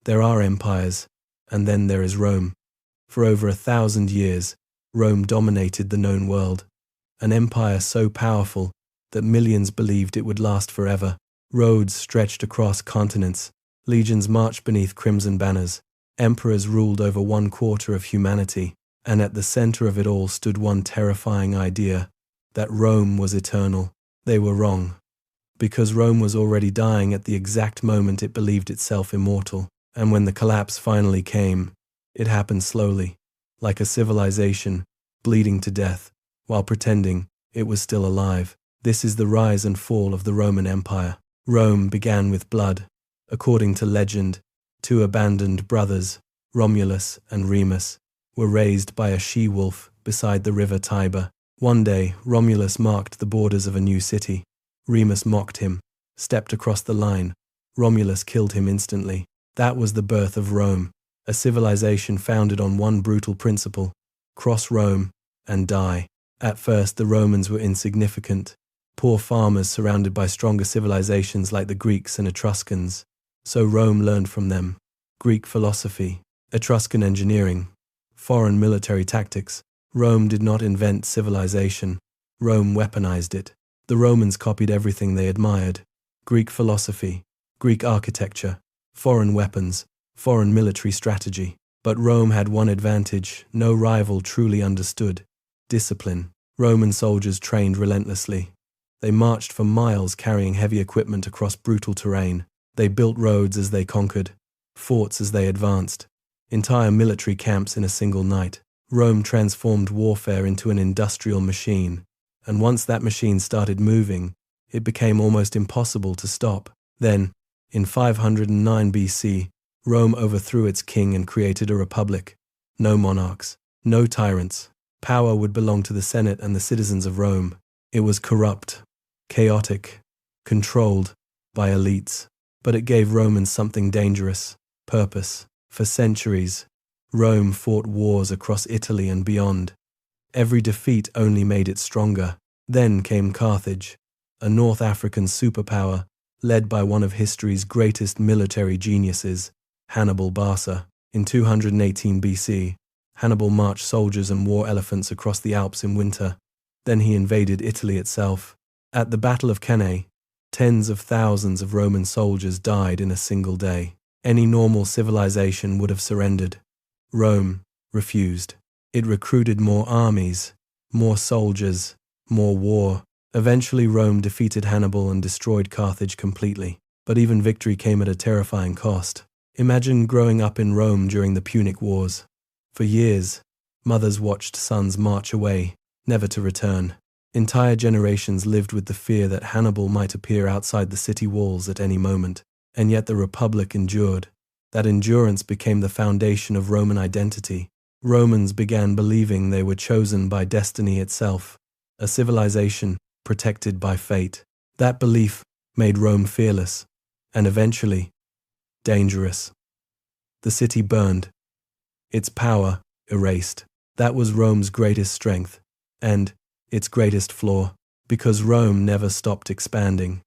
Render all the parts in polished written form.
There are empires, and then there is Rome. For over 1,000 years, Rome dominated the known world, an empire so powerful that millions believed it would last forever. Roads stretched across continents, legions marched beneath crimson banners, emperors ruled over 1/4 of humanity, and at the center of it all stood one terrifying idea, that Rome was eternal. They were wrong, because Rome was already dying at the exact moment it believed itself immortal. And when the collapse finally came, it happened slowly, like a civilization bleeding to death while pretending it was still alive. This is the rise and fall of the Roman Empire. Rome began with blood. According to legend, 2 abandoned brothers, Romulus and Remus, were raised by a she-wolf beside the river Tiber. One day, Romulus marked the borders of a new city. Remus mocked him, stepped across the line. Romulus killed him instantly. That was the birth of Rome, a civilization founded on one brutal principle: cross Rome and die. At first, the Romans were insignificant, poor farmers surrounded by stronger civilizations like the Greeks and Etruscans. So Rome learned from them: Greek philosophy, Etruscan engineering, foreign military tactics. Rome did not invent civilization. Rome weaponized it. The Romans copied everything they admired: Greek philosophy, Greek architecture, foreign weapons, foreign military strategy. But Rome had one advantage no rival truly understood: discipline. Roman soldiers trained relentlessly. They marched for miles carrying heavy equipment across brutal terrain. They built roads as they conquered, forts as they advanced, entire military camps in a single night. Rome transformed warfare into an industrial machine, and once that machine started moving, it became almost impossible to stop. Then, in 509 BC, Rome overthrew its king and created a republic. No monarchs, no tyrants. Power would belong to the Senate and the citizens of Rome. It was corrupt, chaotic, controlled by elites. But it gave Romans something dangerous: purpose. For centuries, Rome fought wars across Italy and beyond. Every defeat only made it stronger. Then came Carthage, a North African superpower led by one of history's greatest military geniuses, Hannibal Barca. In 218 BC, Hannibal marched soldiers and war elephants across the Alps in winter. Then he invaded Italy itself. At the Battle of Cannae, tens of thousands of Roman soldiers died in a single day. Any normal civilization would have surrendered. Rome refused. It recruited more armies, more soldiers, more war. Eventually, Rome defeated Hannibal and destroyed Carthage completely. But even victory came at a terrifying cost. Imagine growing up in Rome during the Punic Wars. For years, mothers watched sons march away, never to return. Entire generations lived with the fear that Hannibal might appear outside the city walls at any moment. And yet the Republic endured. That endurance became the foundation of Roman identity. Romans began believing they were chosen by destiny itself, a civilization protected by fate. That belief made Rome fearless, and eventually, dangerous. The city burned, its power erased. That was Rome's greatest strength, and its greatest flaw, because Rome never stopped expanding.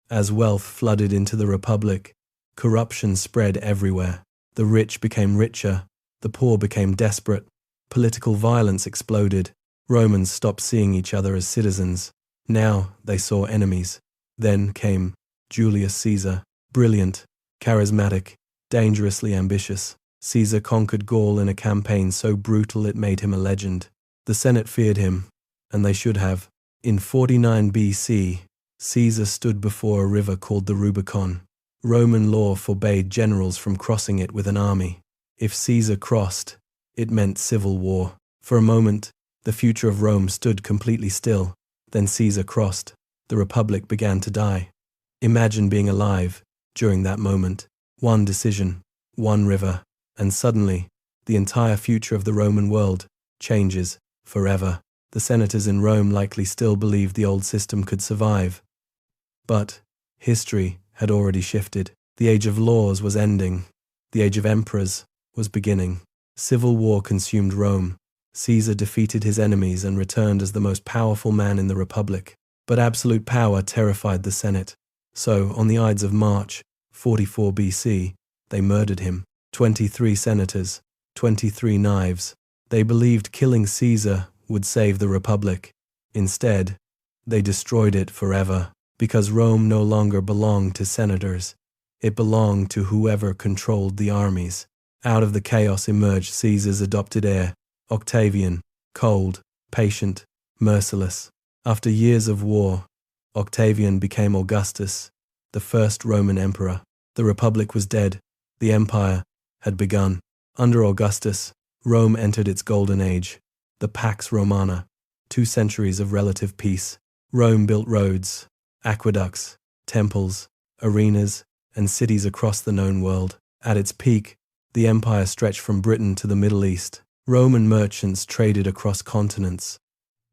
As wealth flooded into the Republic, corruption spread everywhere. The rich became richer, the poor became desperate, political violence exploded. Romans stopped seeing each other as citizens. Now they saw enemies. Then came Julius Caesar, brilliant, charismatic, dangerously ambitious. Caesar conquered Gaul in a campaign so brutal it made him a legend. The Senate feared him, and they should have. In 49 BC, Caesar stood before a river called the Rubicon. Roman law forbade generals from crossing it with an army. If Caesar crossed, it meant civil war. For a moment, the future of Rome stood completely still. Then Caesar crossed. The Republic began to die. Imagine being alive during that moment. One decision, one river, and suddenly, the entire future of the Roman world changes forever. The senators in Rome likely still believed the old system could survive. But history had already shifted. The age of laws was ending. The age of emperors was beginning. Civil war consumed Rome. Caesar defeated his enemies and returned as the most powerful man in the Republic. But absolute power terrified the Senate. So, on the Ides of March, 44 BC, They murdered him. 23 senators, 23 knives. They believed killing Caesar would save the Republic. Instead, they destroyed it forever, because Rome no longer belonged to senators. It belonged to whoever controlled the armies. Out of the chaos emerged Caesar's adopted heir, Octavian, cold, patient, merciless. After years of war, Octavian became Augustus, the first Roman emperor. The Republic was dead. The empire had begun. Under Augustus, Rome entered its golden age, the Pax Romana, 2 centuries of relative peace. Rome built roads, aqueducts, temples, arenas, and cities across the known world. At its peak, the empire stretched from Britain to the Middle East. Roman merchants traded across continents.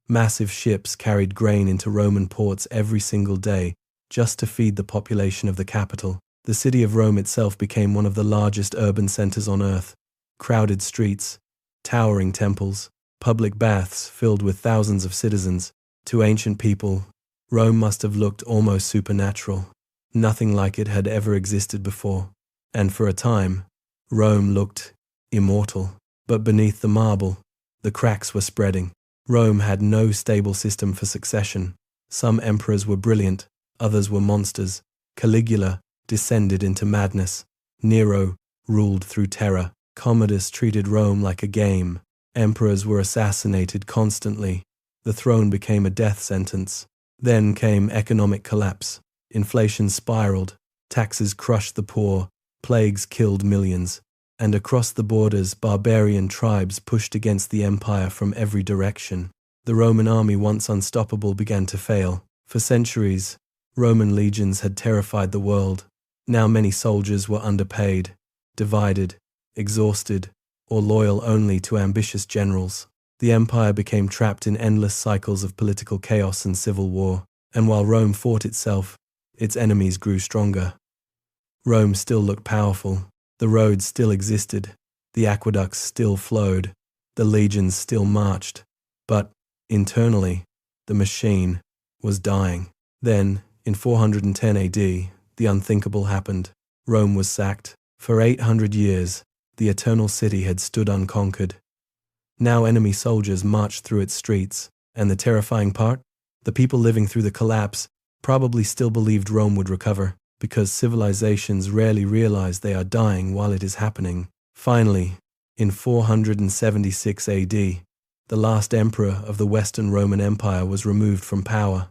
Massive ships carried grain into Roman ports every single day just to feed the population of the capital. The city of Rome itself became one of the largest urban centers on earth. Crowded streets, towering temples, public baths filled with thousands of citizens. To ancient people, Rome must have looked almost supernatural. Nothing like it had ever existed before. And for a time, Rome looked immortal. But beneath the marble, the cracks were spreading. Rome had no stable system for succession. Some emperors were brilliant, others were monsters. Caligula descended into madness. Nero ruled through terror. Commodus treated Rome like a game. Emperors were assassinated constantly. The throne became a death sentence. Then came economic collapse. Inflation spiraled. Taxes crushed the poor. Plagues killed millions. And across the borders, barbarian tribes pushed against the empire from every direction. The Roman army, once unstoppable, began to fail. For centuries, Roman legions had terrified the world. Now many soldiers were underpaid, divided, exhausted, or loyal only to ambitious generals. The empire became trapped in endless cycles of political chaos and civil war. And while Rome fought itself, its enemies grew stronger. Rome still looked powerful. The roads still existed, the aqueducts still flowed, the legions still marched, but, internally, the machine was dying. Then, in 410 AD, the unthinkable happened. Rome was sacked. For 800 years, the Eternal City had stood unconquered. Now enemy soldiers marched through its streets, and the terrifying part? The people living through the collapse probably still believed Rome would recover, because civilizations rarely realize they are dying while it is happening. Finally, in 476 AD, the last emperor of the Western Roman Empire was removed from power.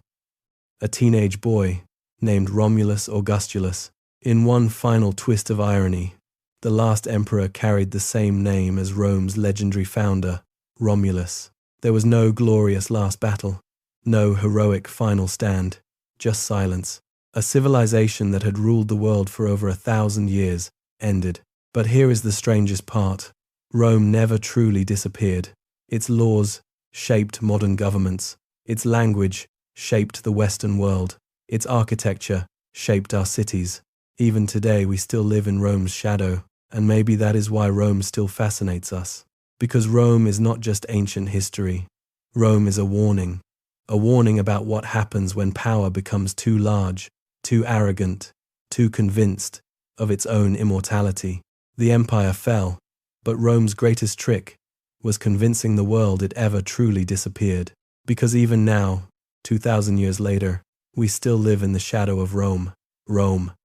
A teenage boy named Romulus Augustulus. In one final twist of irony, the last emperor carried the same name as Rome's legendary founder, Romulus. There was no glorious last battle, no heroic final stand, just silence. A civilization that had ruled the world for over 1,000 years ended. But here is the strangest part. Rome never truly disappeared. Its laws shaped modern governments. Its language shaped the Western world. Its architecture shaped our cities. Even today we still live in Rome's shadow, and maybe that is why Rome still fascinates us. Because Rome is not just ancient history. Rome is a warning about what happens when power becomes too large, too arrogant, too convinced of its own immortality. The empire fell, but Rome's greatest trick was convincing the world it ever truly disappeared. Because even now, 2,000 years later, we still live in the shadow of Rome. Rome,